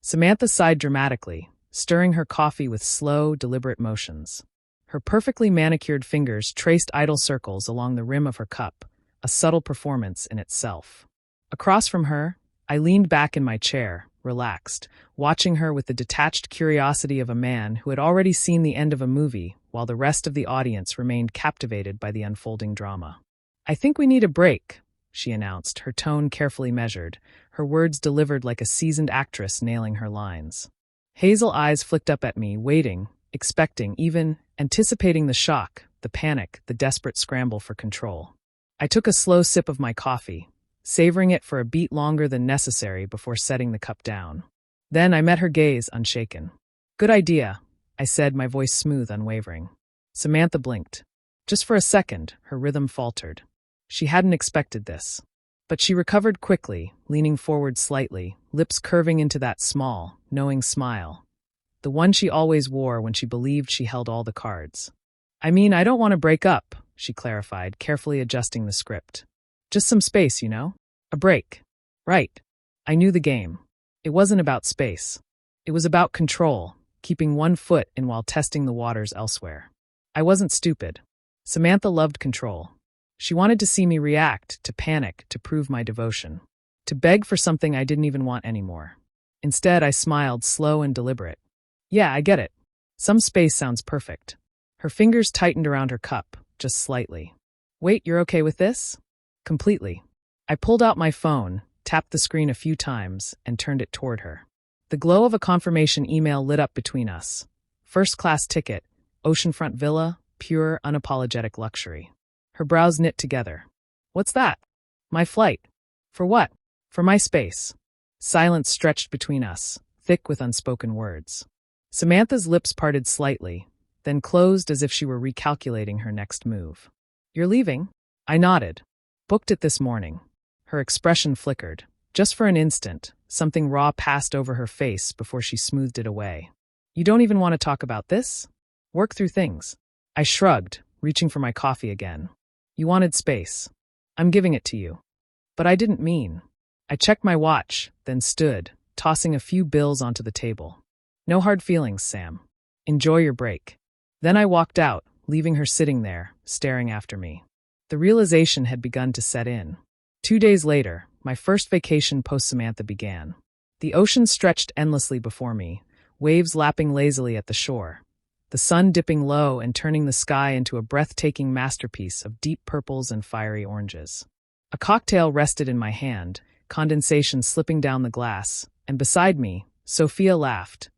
Samantha sighed dramatically, stirring her coffee with slow, deliberate motions. Her perfectly manicured fingers traced idle circles along the rim of her cup, a subtle performance in itself. Across from her, I leaned back in my chair, relaxed, watching her with the detached curiosity of a man who had already seen the end of a movie while the rest of the audience remained captivated by the unfolding drama. "I think we need a break," she announced, her tone carefully measured, her words delivered like a seasoned actress nailing her lines. Hazel eyes flicked up at me, waiting, expecting, even anticipating the shock, the panic, the desperate scramble for control. I took a slow sip of my coffee, savoring it for a beat longer than necessary before setting the cup down. Then I met her gaze, unshaken. "Good idea," I said, my voice smooth, unwavering. Samantha blinked. Just for a second, her rhythm faltered. She hadn't expected this. But she recovered quickly, leaning forward slightly, lips curving into that small, knowing smile. The one she always wore when she believed she held all the cards. "I mean, I don't want to break up," she clarified, carefully adjusting the script. "Just some space, you know? A break." Right. I knew the game. It wasn't about space. It was about control, keeping one foot in while testing the waters elsewhere. I wasn't stupid. Samantha loved control. She wanted to see me react, to panic, to prove my devotion, to beg for something I didn't even want anymore. Instead, I smiled, slow and deliberate. "Yeah, I get it. Some space sounds perfect." Her fingers tightened around her cup, just slightly. "Wait, you're okay with this?" "Completely." I pulled out my phone, tapped the screen a few times, and turned it toward her. The glow of a confirmation email lit up between us. First-class ticket, oceanfront villa, pure, unapologetic luxury. Her brows knit together. "What's that?" "My flight." "For what?" "For my space." Silence stretched between us, thick with unspoken words. Samantha's lips parted slightly, then closed as if she were recalculating her next move. "You're leaving?" I nodded. "Booked it this morning." Her expression flickered. Just for an instant, something raw passed over her face before she smoothed it away. "You don't even want to talk about this? Work through things." I shrugged, reaching for my coffee again. "You wanted space. I'm giving it to you." But I didn't mean. I checked my watch, then stood, tossing a few bills onto the table. "No hard feelings, Sam. Enjoy your break." Then I walked out, leaving her sitting there, staring after me. The realization had begun to set in. 2 days later, my first vacation post-Samantha began. The ocean stretched endlessly before me, waves lapping lazily at the shore, the sun dipping low and turning the sky into a breathtaking masterpiece of deep purples and fiery oranges. A cocktail rested in my hand, condensation slipping down the glass, and beside me, Sophia laughed.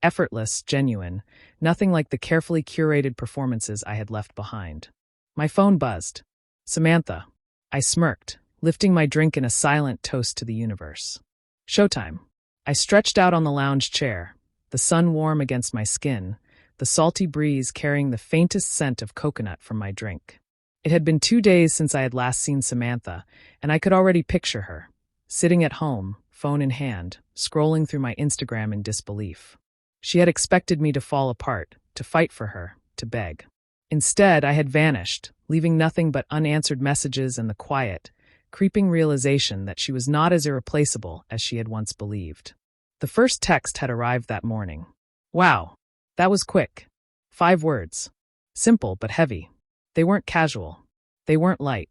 Effortless, genuine, nothing like the carefully curated performances I had left behind. My phone buzzed. "Samantha." I smirked, lifting my drink in a silent toast to the universe. "Showtime." I stretched out on the lounge chair, the sun warm against my skin, the salty breeze carrying the faintest scent of coconut from my drink. It had been 2 days since I had last seen Samantha, and I could already picture her, sitting at home, phone in hand, scrolling through my Instagram in disbelief. She had expected me to fall apart, to fight for her, to beg. Instead, I had vanished, leaving nothing but unanswered messages and the quiet, creeping realization that she was not as irreplaceable as she had once believed. The first text had arrived that morning. Wow, that was quick. 5 words. Simple but heavy. They weren't casual. They weren't light.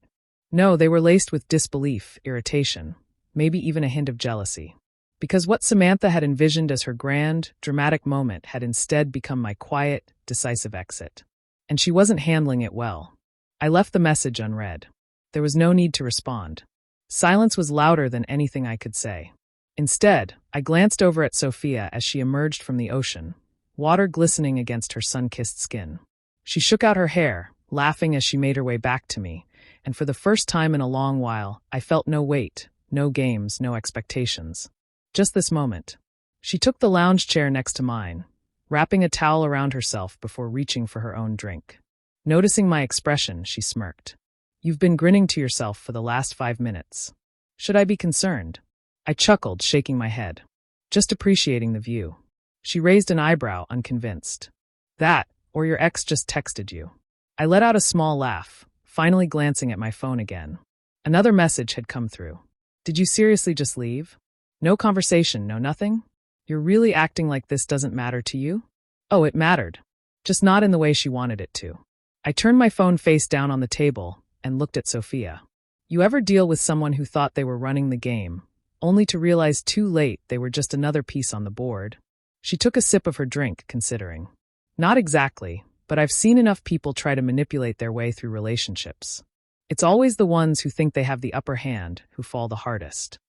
No, they were laced with disbelief, irritation, maybe even a hint of jealousy. Because what Samantha had envisioned as her grand, dramatic moment had instead become my quiet, decisive exit. And she wasn't handling it well. I left the message unread. There was no need to respond. Silence was louder than anything I could say. Instead, I glanced over at Sophia as she emerged from the ocean, water glistening against her sun-kissed skin. She shook out her hair, laughing as she made her way back to me, and for the first time in a long while, I felt no weight, no games, no expectations. Just this moment. She took the lounge chair next to mine, wrapping a towel around herself before reaching for her own drink. Noticing my expression, she smirked. "You've been grinning to yourself for the last 5 minutes. Should I be concerned?" I chuckled, shaking my head. "Just appreciating the view." She raised an eyebrow, unconvinced. "That, or your ex just texted you." I let out a small laugh, finally glancing at my phone again. Another message had come through. "Did you seriously just leave? No conversation, no nothing?" You're really acting like this doesn't matter to you? Oh, it mattered. Just not in the way she wanted it to. I turned my phone face down on the table and looked at Sophia. You ever deal with someone who thought they were running the game, only to realize too late they were just another piece on the board? She took a sip of her drink, considering. Not exactly, but I've seen enough people try to manipulate their way through relationships. It's always the ones who think they have the upper hand who fall the hardest.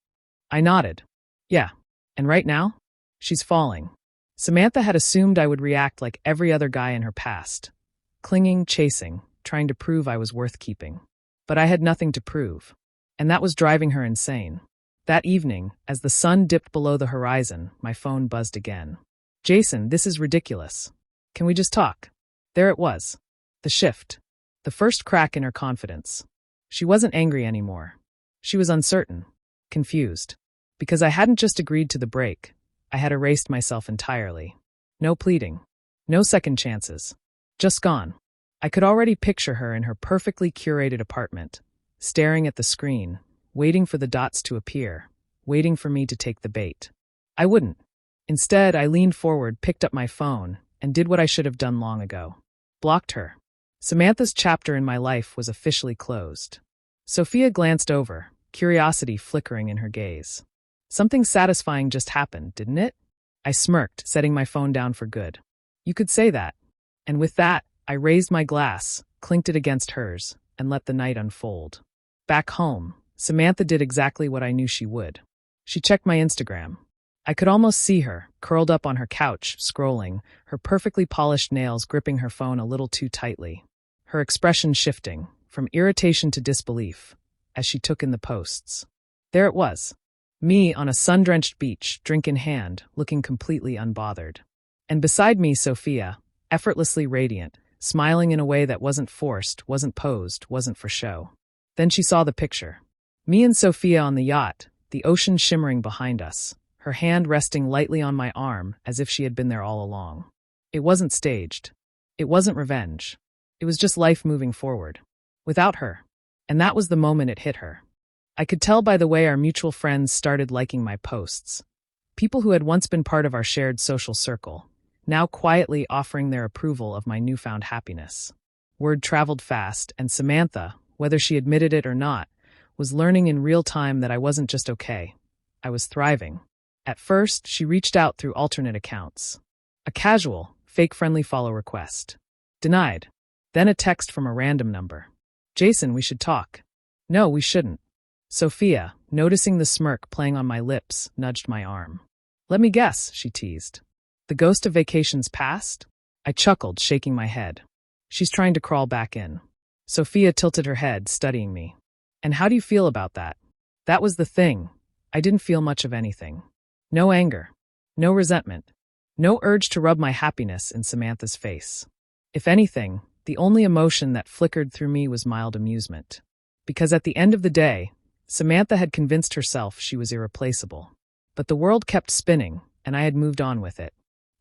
I nodded. Yeah. And right now? She's falling. Samantha had assumed I would react like every other guy in her past. Clinging, chasing, trying to prove I was worth keeping. But I had nothing to prove. And that was driving her insane. That evening, as the sun dipped below the horizon, my phone buzzed again. Jason, this is ridiculous. Can we just talk? There it was. The shift. The first crack in her confidence. She wasn't angry anymore. She was uncertain. Confused. Because I hadn't just agreed to the break. I had erased myself entirely. No pleading. No second chances. Just gone. I could already picture her in her perfectly curated apartment, staring at the screen, waiting for the dots to appear, waiting for me to take the bait. I wouldn't. Instead, I leaned forward, picked up my phone, and did what I should have done long ago. Blocked her. Samantha's chapter in my life was officially closed. Sophia glanced over, curiosity flickering in her gaze. Something satisfying just happened, didn't it? I smirked, setting my phone down for good. You could say that. And with that, I raised my glass, clinked it against hers, and let the night unfold. Back home, Samantha did exactly what I knew she would. She checked my Instagram. I could almost see her, curled up on her couch, scrolling, her perfectly polished nails gripping her phone a little too tightly. Her expression shifting, from irritation to disbelief, as she took in the posts. There it was. Me on a sun-drenched beach, drink in hand, looking completely unbothered. And beside me, Sophia, effortlessly radiant, smiling in a way that wasn't forced, wasn't posed, wasn't for show. Then she saw the picture. Me and Sophia on the yacht, the ocean shimmering behind us, her hand resting lightly on my arm as if she had been there all along. It wasn't staged. It wasn't revenge. It was just life moving forward. Without her. And that was the moment it hit her. I could tell by the way our mutual friends started liking my posts. People who had once been part of our shared social circle, now quietly offering their approval of my newfound happiness. Word traveled fast, and Samantha, whether she admitted it or not, was learning in real time that I wasn't just okay. I was thriving. At first, she reached out through alternate accounts. A casual, fake-friendly follow request. Denied. Then a text from a random number. Jason, we should talk. No, we shouldn't. Sophia, noticing the smirk playing on my lips, nudged my arm. Let me guess, she teased. The ghost of vacations past? I chuckled, shaking my head. She's trying to crawl back in. Sophia tilted her head, studying me. And how do you feel about that? That was the thing. I didn't feel much of anything. No anger. No resentment. No urge to rub my happiness in Samantha's face. If anything, the only emotion that flickered through me was mild amusement. Because at the end of the day, Samantha had convinced herself she was irreplaceable. But the world kept spinning, and I had moved on with it.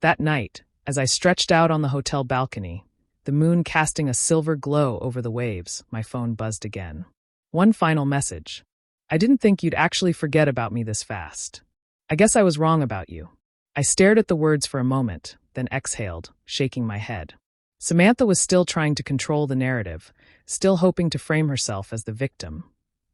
That night, as I stretched out on the hotel balcony, the moon casting a silver glow over the waves, my phone buzzed again. One final message. I didn't think you'd actually forget about me this fast. I guess I was wrong about you. I stared at the words for a moment, then exhaled, shaking my head. Samantha was still trying to control the narrative, still hoping to frame herself as the victim,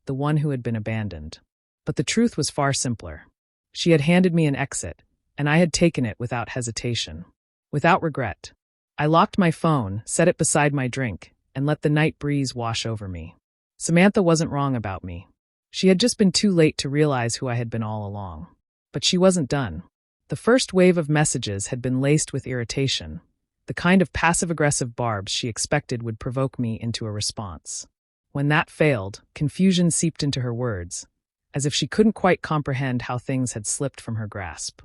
the one who had been abandoned. But the truth was far simpler. She had handed me an exit, and I had taken it without hesitation, without regret. I locked my phone, set it beside my drink, and let the night breeze wash over me. Samantha wasn't wrong about me. She had just been too late to realize who I had been all along. But she wasn't done. The first wave of messages had been laced with irritation, the kind of passive-aggressive barbs she expected would provoke me into a response. When that failed, confusion seeped into her words, as if she couldn't quite comprehend how things had slipped from her grasp.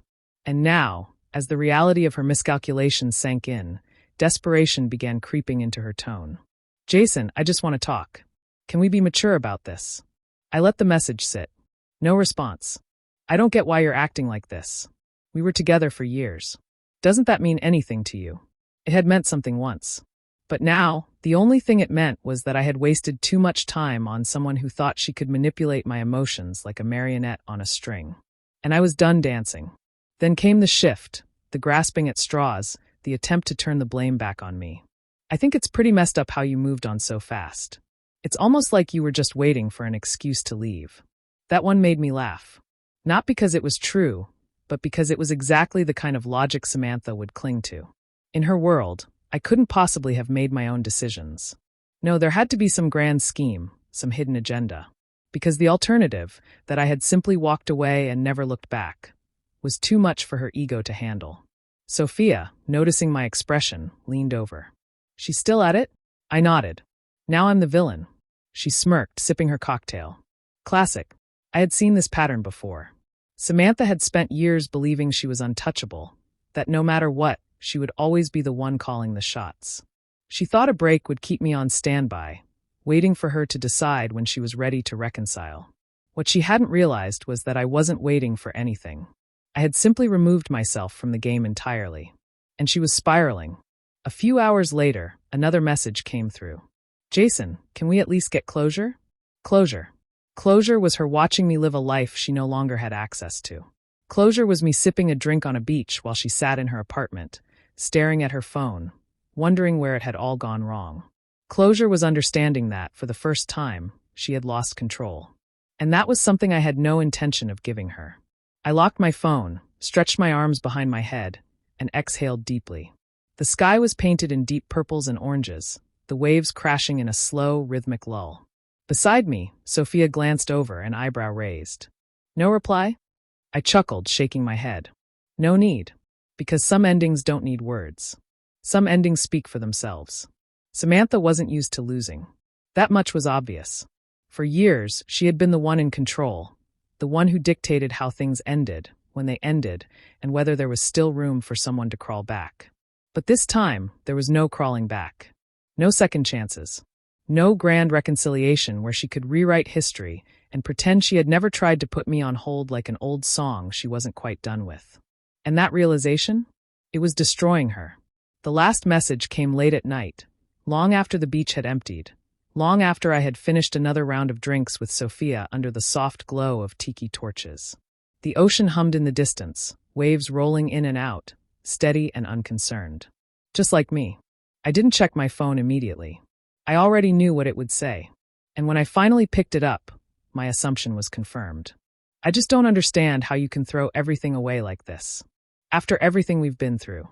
And now, as the reality of her miscalculations sank in, desperation began creeping into her tone. Jason, I just want to talk. Can we be mature about this? I let the message sit. No response. I don't get why you're acting like this. We were together for years. Doesn't that mean anything to you? It had meant something once. But now, the only thing it meant was that I had wasted too much time on someone who thought she could manipulate my emotions like a marionette on a string. And I was done dancing. Then came the shift, the grasping at straws, the attempt to turn the blame back on me. I think it's pretty messed up how you moved on so fast. It's almost like you were just waiting for an excuse to leave. That one made me laugh. Not because it was true, but because it was exactly the kind of logic Samantha would cling to. In her world, I couldn't possibly have made my own decisions. No, there had to be some grand scheme, some hidden agenda. Because the alternative, that I had simply walked away and never looked back, was too much for her ego to handle. Sophia, noticing my expression, leaned over. "She's still at it?" I nodded. "Now I'm the villain." She smirked, sipping her cocktail. Classic. I had seen this pattern before. Samantha had spent years believing she was untouchable, that no matter what, she would always be the one calling the shots. She thought a break would keep me on standby, waiting for her to decide when she was ready to reconcile. What she hadn't realized was that I wasn't waiting for anything. I had simply removed myself from the game entirely. And she was spiraling. A few hours later, another message came through. "Jason, can we at least get closure?" Closure. Closure was her watching me live a life she no longer had access to. Closure was me sipping a drink on a beach while she sat in her apartment, staring at her phone, wondering where it had all gone wrong. Closure was understanding that, for the first time, she had lost control. And that was something I had no intention of giving her. I locked my phone, stretched my arms behind my head, and exhaled deeply. The sky was painted in deep purples and oranges, the waves crashing in a slow, rhythmic lull. Beside me, Sophia glanced over, an eyebrow raised. "No reply?" I chuckled, shaking my head. "No need. Because some endings don't need words. Some endings speak for themselves." Samantha wasn't used to losing. That much was obvious. For years, she had been the one in control, the one who dictated how things ended, when they ended, and whether there was still room for someone to crawl back. But this time, there was no crawling back. No second chances. No grand reconciliation where she could rewrite history and pretend she had never tried to put me on hold like an old song she wasn't quite done with. And that realization? It was destroying her. The last message came late at night, long after the beach had emptied, long after I had finished another round of drinks with Sophia under the soft glow of tiki torches. The ocean hummed in the distance, waves rolling in and out, steady and unconcerned. Just like me. I didn't check my phone immediately. I already knew what it would say. And when I finally picked it up, my assumption was confirmed. "I just don't understand how you can throw everything away like this. After everything we've been through.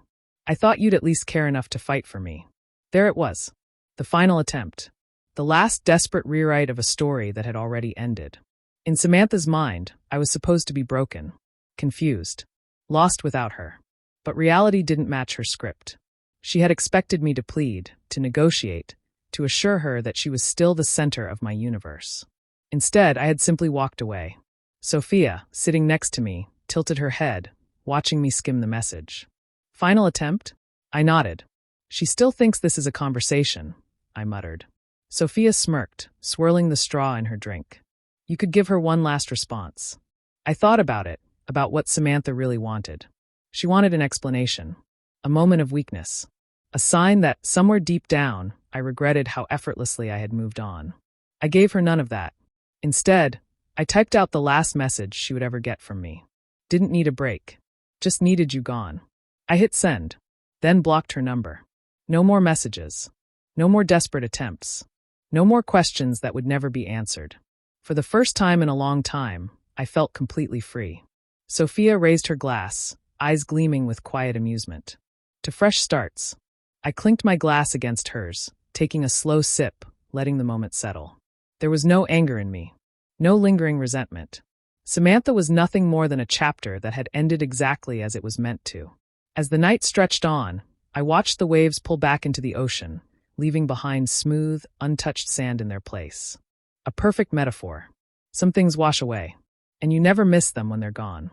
I thought you'd at least care enough to fight for me." There it was. The final attempt. The last desperate rewrite of a story that had already ended. In Samantha's mind, I was supposed to be broken, confused, lost without her. But reality didn't match her script. She had expected me to plead, to negotiate, to assure her that she was still the center of my universe. Instead, I had simply walked away. Sophia, sitting next to me, tilted her head, watching me skim the message. "Final attempt?" I nodded. "She still thinks this is a conversation," I muttered. Sophia smirked, swirling the straw in her drink. "You could give her one last response." I thought about it, about what Samantha really wanted. She wanted an explanation, a moment of weakness, a sign that, somewhere deep down, I regretted how effortlessly I had moved on. I gave her none of that. Instead, I typed out the last message she would ever get from me. Didn't need a break. Just needed you gone. I hit send, then blocked her number. No more messages. No more desperate attempts. No more questions that would never be answered. For the first time in a long time, I felt completely free. Sophia raised her glass, eyes gleaming with quiet amusement. To fresh starts. I clinked my glass against hers, taking a slow sip, letting the moment settle. There was no anger in me. No lingering resentment. Samantha was nothing more than a chapter that had ended exactly as it was meant to. As the night stretched on, I watched the waves pull back into the ocean, leaving behind smooth, untouched sand in their place. A perfect metaphor. Some things wash away, and you never miss them when they're gone.